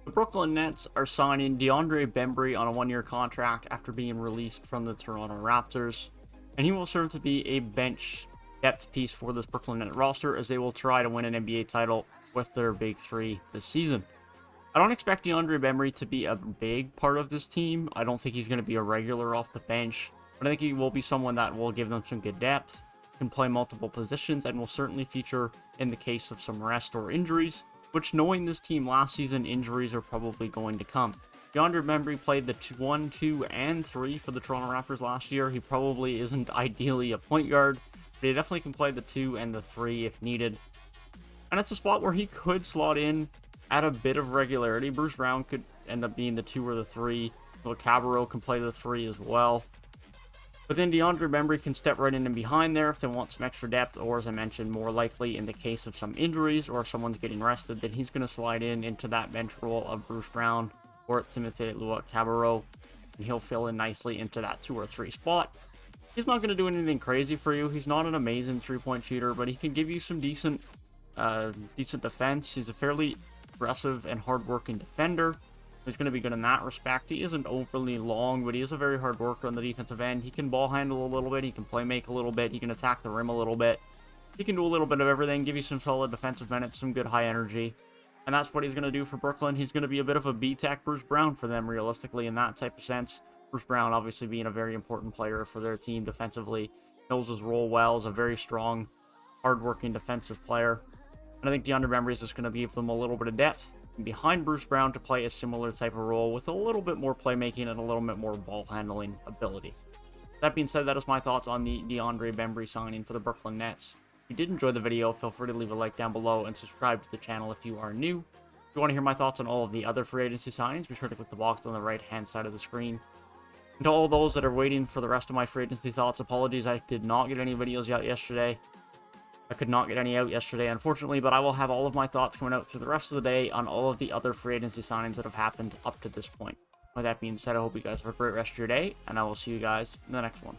The Brooklyn Nets are signing DeAndre Bembry on a one-year contract after being released from the Toronto Raptors, and he will serve to be a bench depth piece for this Brooklyn Nets roster as they will try to win an NBA title with their big three this season. I don't expect DeAndre Bembry to be a big part of this team. I don't think he's going to be a regular off the bench, but I think he will be someone that will give them some good depth, can play multiple positions, and will certainly feature in the case of some rest or injuries, which, knowing this team last season, injuries are probably going to come. DeAndre Bembry played the 1, 2, and 3 for the Toronto Raptors last year. He probably isn't ideally a point guard, but he definitely can play the 2 and the 3 if needed. And it's a spot where he could slot in at a bit of regularity. Bruce Brown could end up being the 2 or the 3. Cabarrot can play the 3 as well. But then DeAndre Bembry can step right in and behind there if they want some extra depth, or as I mentioned, more likely in the case of some injuries or if someone's getting rested, then he's going to slide in into that bench role of Bruce Brown or Timothy Cabarrot, and he'll fill in nicely into that 2 or 3 spot. He's not going to do anything crazy for you. He's not an amazing three-point shooter, but he can give you some decent defense. He's a fairly aggressive and hard-working defender. He's going to be good in that respect. He isn't overly long, but he is a very hard worker on the defensive end. He can ball handle a little bit. He can play make a little bit. He can attack the rim a little bit. He can do a little bit of everything, give you some solid defensive minutes, some good high energy. And that's what he's going to do for Brooklyn. He's going to be a bit of a B-Tech Bruce Brown for them, realistically, in that type of sense. Bruce Brown obviously being a very important player for their team defensively. Knows his role well, is a very strong, hard-working defensive player. And I think DeAndre Bembry is just going to give them a little bit of depth behind Bruce Brown to play a similar type of role with a little bit more playmaking and a little bit more ball handling ability. That being said, that is my thoughts on the DeAndre Bembry signing for the Brooklyn Nets. If you did enjoy the video, feel free to leave a like down below and subscribe to the channel if you are new. If you want to hear my thoughts on all of the other free agency signings, be sure to click the box on the right hand side of the screen. And to all those that are waiting for the rest of my free agency thoughts, apologies, I did not get any videos out yesterday. I could not get any out yesterday, unfortunately, but I will have all of my thoughts coming out through the rest of the day on all of the other free agency signings that have happened up to this point. With that being said, I hope you guys have a great rest of your day, and I will see you guys in the next one.